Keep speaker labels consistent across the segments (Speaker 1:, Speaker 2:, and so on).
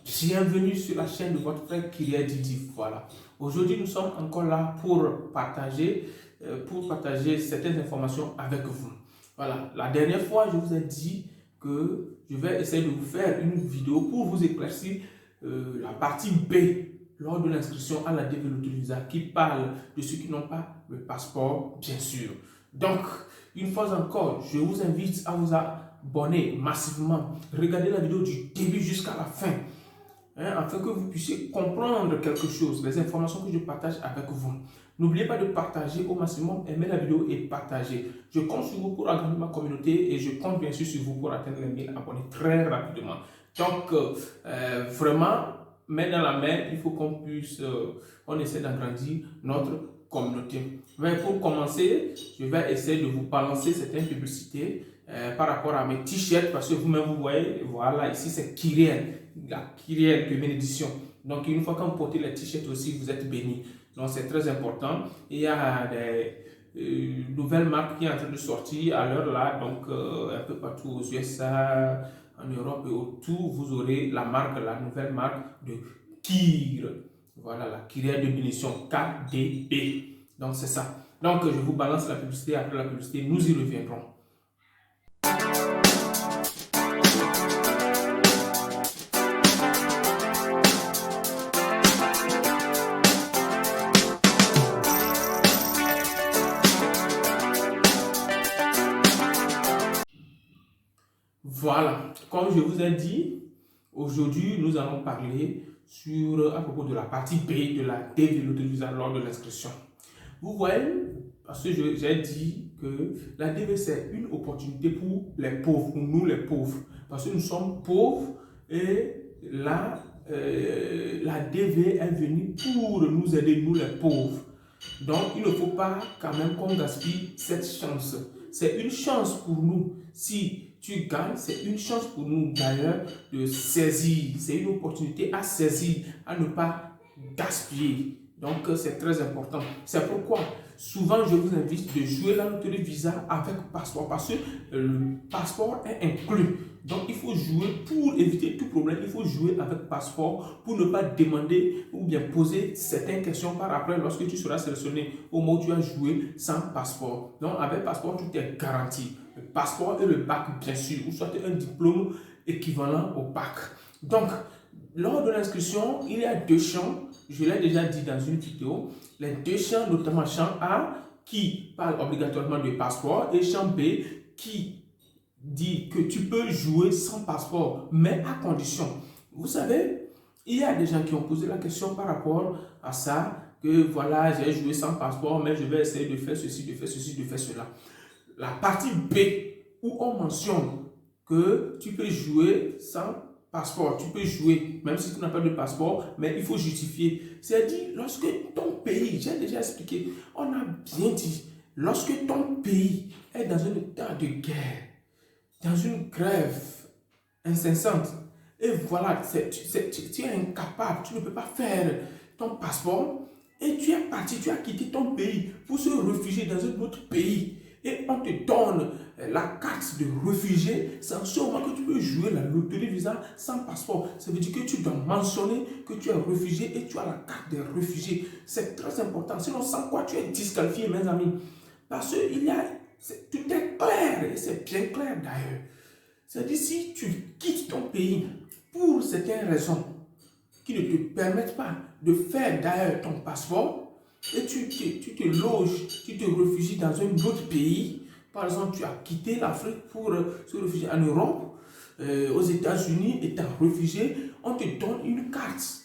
Speaker 1: Bienvenue sur la chaîne de votre frère Kyria Didi. Voilà. Aujourd'hui, nous sommes encore là pour partager certaines informations avec vous. Voilà. La dernière fois, je vous ai dit que je vais essayer de vous faire une vidéo pour vous éclaircir la partie B lors de l'inscription à la DV Visa qui parle de ceux qui n'ont pas le passeport, bien sûr. Donc, une fois encore, je vous invite à vous abonner massivement. Regardez la vidéo du début jusqu'à la fin. Afin que vous puissiez comprendre quelque chose, les informations que je partage avec vous. N'oubliez pas de partager au maximum, aimer la vidéo et partager. Je compte sur vous pour agrandir ma communauté et je compte bien sûr sur vous pour atteindre les 1000 abonnés très rapidement. Donc, vraiment, main dans la main, il faut qu'on puisse, on essaie d'agrandir notre communauté. Mais pour commencer, je vais essayer de vous balancer certaines publicités par rapport à mes t-shirts parce que vous-même vous voyez, voilà, ici c'est Kyria, la Kyria de bénédiction. Donc une fois que vous portez les t-shirts aussi, vous êtes bénis. Donc c'est très important. Il y a des nouvelles marques qui sont en train de sortir à l'heure là, donc un peu partout aux USA, en Europe et autour, vous aurez la nouvelle marque de Kyria. Voilà, la Kyria de bénédiction, KDB. Donc c'est ça. Donc je vous balance la publicité, après la publicité, nous y reviendrons. Voilà, comme je vous ai dit, aujourd'hui nous allons parler à propos de la partie B de la DV Visa lors de l'inscription. Vous voyez, parce que j'ai dit que la DV c'est une opportunité pour les pauvres, pour nous les pauvres, parce que nous sommes pauvres et la DV est venue pour nous aider, nous les pauvres. Donc il ne faut pas quand même qu'on gaspille cette chance. C'est une chance pour nous. Si tu gagnes, c'est une chance pour nous d'ailleurs de saisir. C'est une opportunité à saisir, à ne pas gaspiller. Donc c'est très important. C'est pourquoi souvent je vous invite de jouer la loterie Visa avec passeport parce que le passeport est inclus. Donc il faut jouer pour éviter tout problème. Il faut jouer avec passeport pour ne pas demander ou bien poser certaines questions par après lorsque tu seras sélectionné au moment où tu as joué sans passeport. Donc avec passeport, tout est garanti. Le passeport et le bac, bien sûr, ou soit un diplôme équivalent au bac. Donc, lors de l'inscription, il y a deux champs. Je l'ai déjà dit dans une vidéo. Les deux champs, notamment champ A, qui parle obligatoirement de passeport, et champ B, qui dit que tu peux jouer sans passeport, mais à condition. Vous savez, il y a des gens qui ont posé la question par rapport à ça, que voilà, j'ai joué sans passeport, mais je vais essayer de faire ceci, de faire ceci, de faire cela. La partie B, où on mentionne que tu peux jouer sans passeport, tu peux jouer, même si tu n'as pas de passeport, mais il faut justifier. C'est-à-dire, lorsque ton pays, j'ai déjà expliqué, on a bien dit, lorsque ton pays est dans un état de guerre, dans une grève incessante, et voilà, tu es incapable, tu ne peux pas faire ton passeport, et tu es parti, tu as quitté ton pays pour se réfugier dans un autre pays, et on te donne la carte de réfugié, c'est en ce moment que tu peux jouer la loterie Visa sans passeport. Ça veut dire que tu dois mentionner que tu es réfugié et tu as la carte de réfugié. C'est très important, sinon sans quoi tu es disqualifié, mes amis. Parce que tout est clair, et c'est bien clair d'ailleurs. C'est-à-dire si tu quittes ton pays pour certaines raisons qui ne te permettent pas de faire d'ailleurs ton passeport, et tu te loges, tu te réfugies dans un autre pays. Par exemple, tu as quitté l'Afrique pour se réfugier en Europe, aux États-Unis, étant réfugié, on te donne une carte,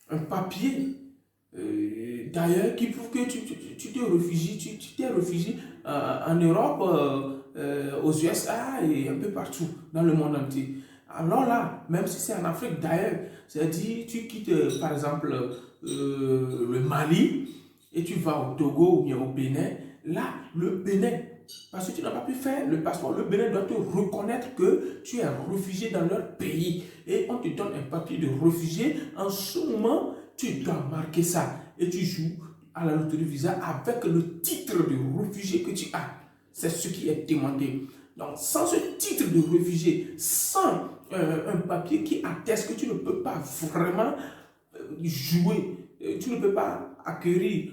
Speaker 1: un papier, d'ailleurs, qui prouve que tu t'es réfugié en Europe, aux USA et un peu partout dans le monde entier. Alors là, même si c'est en Afrique d'ailleurs, c'est-à-dire tu quittes par exemple le Mali et tu vas au Togo ou bien au Bénin, là, le Bénin, parce que tu n'as pas pu faire le passeport, le Bénin doit te reconnaître que tu es réfugié dans leur pays et on te donne un papier de réfugié. En ce moment, tu dois marquer ça et tu joues à la loterie Visa avec le titre de réfugié que tu as. C'est ce qui est demandé. Donc, sans ce titre de réfugié, sans un papier qui atteste que tu ne peux pas vraiment jouer, tu ne peux pas acquérir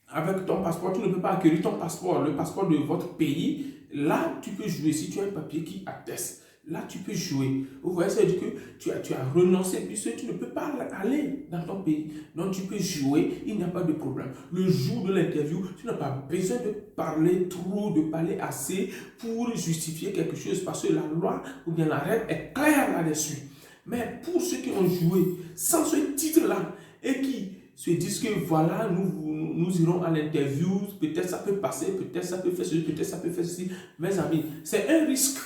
Speaker 1: avec ton passeport, tu ne peux pas acquérir ton passeport, le passeport de votre pays, là tu peux jouer si tu as un papier qui atteste. Là, tu peux jouer. Vous voyez, ça veut dire que tu as renoncé puisque tu ne peux pas aller dans ton pays. Donc, tu peux jouer, il n'y a pas de problème. Le jour de l'interview, tu n'as pas besoin de parler trop, de parler assez pour justifier quelque chose parce que la loi ou bien la règle est claire là-dessus. Mais pour ceux qui ont joué sans ce titre-là et qui se disent que voilà, nous irons à l'interview, peut-être ça peut passer, peut-être ça peut faire ceci, peut-être ça peut faire ceci. Mes amis, c'est un risque.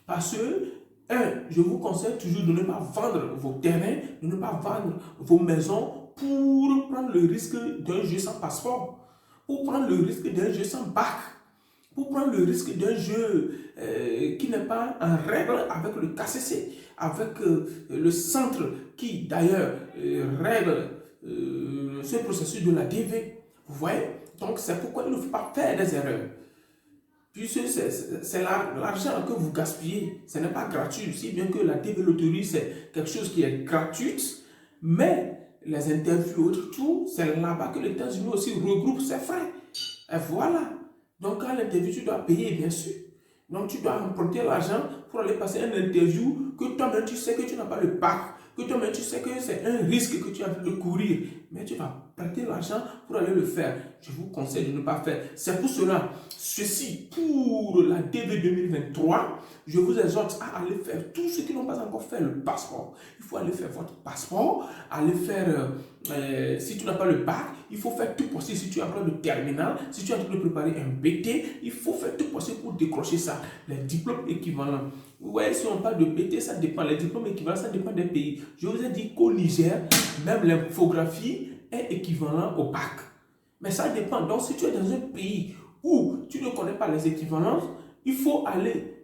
Speaker 1: Parce que, je vous conseille toujours de ne pas vendre vos terrains, de ne pas vendre vos maisons pour prendre le risque d'un jeu sans passeport, pour prendre le risque d'un jeu sans bac, pour prendre le risque d'un jeu qui n'est pas en règle avec le KCC, avec le centre qui d'ailleurs règle ce processus de la DV. Vous voyez? Donc c'est pourquoi il ne faut pas faire des erreurs. Puisque c'est l'argent que vous gaspillez, ce n'est pas gratuit. Si bien que la DV Loterie, c'est quelque chose qui est gratuit, mais les interviews, tout, c'est là-bas que les États-Unis aussi regroupent ses frais. Et voilà. Donc, à l'interview, tu dois payer, bien sûr. Donc, tu dois emprunter l'argent pour aller passer une interview que toi-même, tu sais que tu n'as pas le bac, que toi-même, tu sais que c'est un risque que tu es en train de courir. Mais tu vas prêter l'argent pour aller le faire. Je vous conseille de ne pas faire. C'est pour cela, ceci, pour la DV 2023, je vous exhorte à aller faire tous ceux qui n'ont pas encore fait le passeport. Il faut aller faire votre passeport, aller faire, si tu n'as pas le bac, il faut faire tout possible. Si tu as un plan de terminal, si tu es en train de préparer un BT, il faut faire tout possible pour décrocher ça. Les diplômes équivalents. Ouais, si on parle de BT, ça dépend. Les diplômes équivalents, ça dépend des pays. Je vous ai dit qu'au Niger, même l'infographie est équivalent au bac. Mais ça dépend. Donc, si tu es dans un pays où tu ne connais pas les équivalences, il faut aller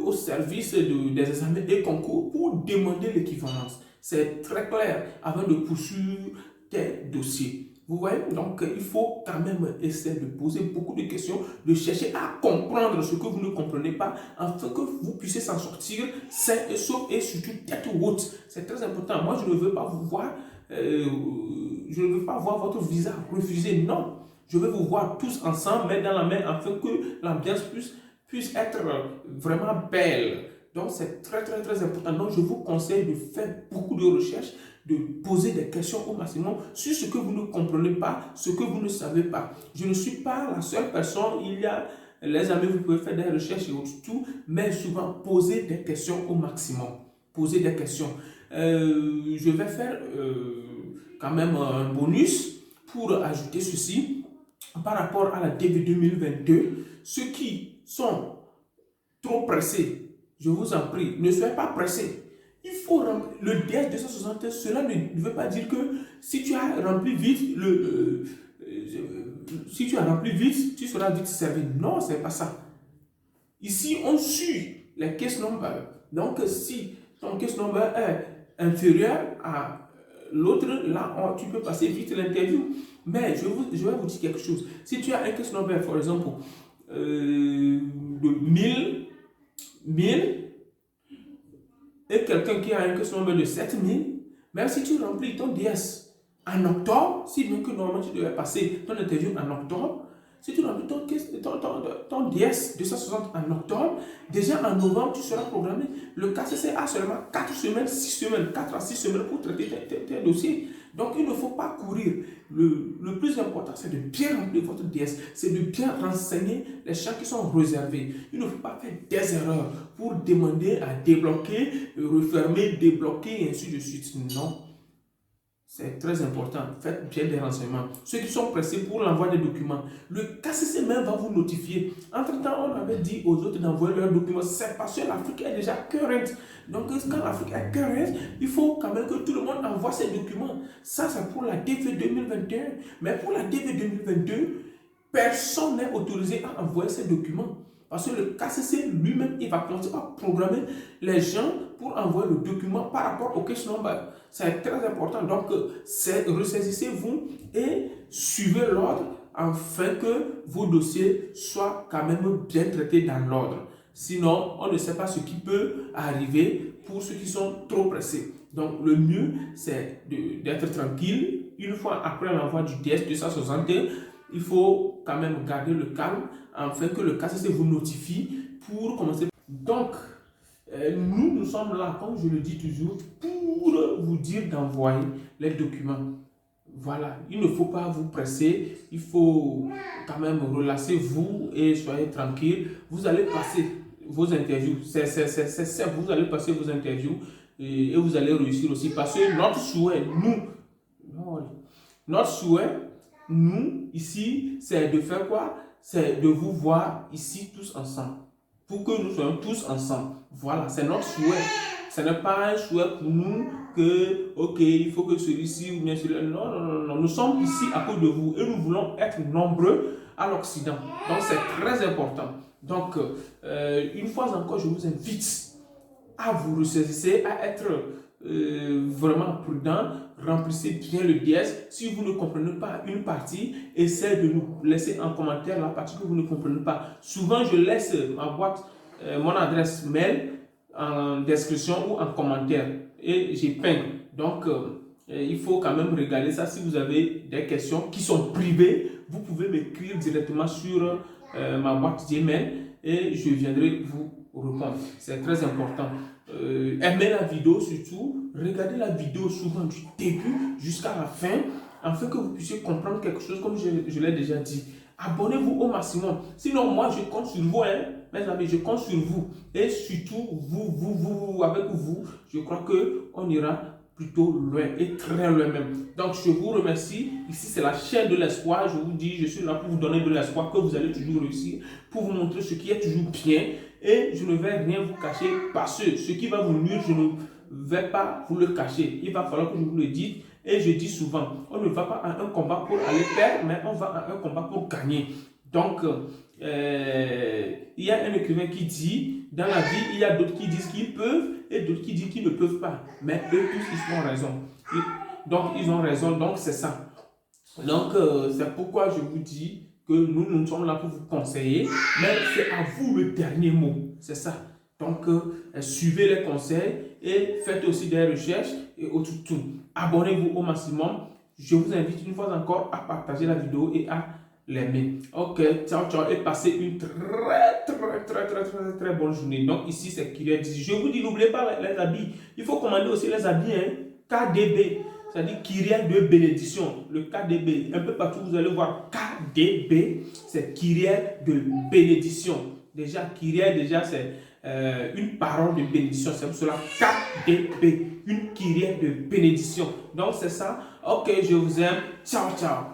Speaker 1: au service des examens et concours pour demander l'équivalence. C'est très clair avant de poursuivre tes dossiers. Vous voyez, donc il faut quand même essayer de poser beaucoup de questions, de chercher à comprendre ce que vous ne comprenez pas, afin que vous puissiez s'en sortir sain et sauf et surtout tête haute. C'est très important. Moi, je ne veux pas vous voir, je ne veux pas voir votre visa refusé. Non, je veux vous voir tous ensemble, main dans la main, afin que l'ambiance puisse être vraiment belle. Donc, c'est très, très, très important. Donc, je vous conseille de faire beaucoup de recherches, de poser des questions au maximum sur ce que vous ne comprenez pas, ce que vous ne savez pas. Je ne suis pas la seule personne. Il y a les amis, vous pouvez faire des recherches et tout, mais souvent, poser des questions au maximum. Poser des questions. Je vais faire quand même un bonus pour ajouter ceci par rapport à la DV 2022. Ceux qui sont trop pressés, je vous en prie, ne soyez pas pressés. Il faut remplir le DS 260. Cela ne veut pas dire que si tu as rempli vite, si tu as rempli vite, tu seras vite servi. Non, c'est pas ça. Ici, on suit les case numbers. Donc, si ton case number est inférieur à l'autre, là, tu peux passer vite l'interview. Mais je vais vous dire quelque chose. Si tu as un case number, par exemple, de 1000 et quelqu'un qui a un case number de 7000, même si tu remplis ton DS en octobre, si bien que normalement tu devais passer ton interview en octobre, si tu remplis ton DS 260 en octobre, déjà en novembre, tu seras programmé. Le KCC a seulement 4 semaines, 6 semaines, 4 à 6 semaines pour traiter tes dossiers. Donc, il ne faut pas courir. Le plus important, c'est de bien remplir votre DS. C'est de bien renseigner les champs qui sont réservés. Il ne faut pas faire des erreurs pour demander à débloquer, refermer, débloquer et ainsi de suite. Non. C'est très important. Faites bien des renseignements. Ceux qui sont pressés pour l'envoi des documents, le KCC même va vous notifier. Entre-temps, on avait dit aux autres d'envoyer leurs documents. C'est parce que l'Afrique est déjà current. Donc, quand l'Afrique est current, il faut quand même que tout le monde envoie ses documents. Ça, c'est pour la DV 2021. Mais pour la DV 2022, personne n'est autorisé à envoyer ses documents. Parce que le KCC lui-même, il va commencer par programmer les gens pour envoyer le document par rapport au case number. C'est très important. Donc, ressaisissez-vous et suivez l'ordre afin que vos dossiers soient quand même bien traités dans l'ordre. Sinon, on ne sait pas ce qui peut arriver pour ceux qui sont trop pressés. Donc, le mieux, c'est d'être tranquille. Une fois après l'envoi du DS 260, il faut quand même garder le calme afin que le KCC vous notifie pour commencer. Donc, nous sommes là, comme je le dis toujours, pour vous dire d'envoyer les documents. Voilà, il ne faut pas vous presser, il faut quand même relâchez-vous et soyez tranquille. Vous allez passer vos interviews, c'est simple, vous allez passer vos interviews et vous allez réussir aussi parce que notre souhait, nous, ici, c'est de faire quoi? C'est de vous voir ici tous ensemble, pour que nous soyons tous ensemble. Voilà, c'est notre souhait. Ce n'est pas un souhait pour nous que, ok, il faut que celui-ci ou bien celui-là. Non, non, non, non. Nous sommes ici à cause de vous et nous voulons être nombreux à l'Occident. Donc, c'est très important. Donc, une fois encore, je vous invite à vous ressaisir, à être vraiment prudent, remplissez bien le DS. Si vous ne comprenez pas une partie, essayez de nous laisser en commentaire la partie que vous ne comprenez pas. Souvent, je laisse ma boîte, mon adresse mail en description ou en commentaire et j'épingle. Donc, il faut quand même regarder ça. Si vous avez des questions qui sont privées, vous pouvez m'écrire directement sur ma boîte Gmail et je viendrai vous répondre. C'est très important. Aimez la vidéo surtout. Regardez la vidéo souvent du début jusqu'à la fin afin que vous puissiez comprendre quelque chose comme je l'ai déjà dit. Abonnez-vous au maximum. Sinon, moi, je compte sur vous, hein, mes amis, je compte sur vous. Et surtout, avec vous, je crois qu'on ira plutôt loin et très loin même. Donc, je vous remercie. Ici, c'est la chaîne de l'espoir. Je vous dis, je suis là pour vous donner de l'espoir que vous allez toujours réussir, pour vous montrer ce qui est toujours bien. Et je ne vais rien vous cacher parce que ce qui va vous nuire, je ne vais pas vous le cacher. Il va falloir que je vous le dise. Et je dis souvent, on ne va pas à un combat pour aller perdre, mais on va à un combat pour gagner. Donc, il y a un écrivain qui dit, dans la vie, il y a d'autres qui disent qu'ils peuvent et d'autres qui disent qu'ils ne peuvent pas. Mais eux tous, ils ont raison. Donc, ils ont raison, donc c'est ça. Donc, c'est pourquoi je vous dis que nous sommes là pour vous conseiller, mais c'est à vous le dernier mot. C'est ça. Donc, suivez les conseils et faites aussi des recherches et tout. Abonnez-vous au maximum. Je vous invite une fois encore à partager la vidéo et à l'aimer. Ok, ciao, ciao et passez une très bonne journée. Donc, ici, c'est Kyria dit. Je vous dis, n'oubliez pas les habits. Il faut commander aussi les habits, hein. KDB, c'est-à-dire Kyria de bénédiction. Le KDB, un peu partout, vous allez voir KDB, c'est Kyria de bénédiction. Déjà, Kyria, c'est une parole de bénédiction. C'est pour cela KDB, une Kyria de bénédiction. Donc, c'est ça. Ok, je vous aime. Ciao, ciao.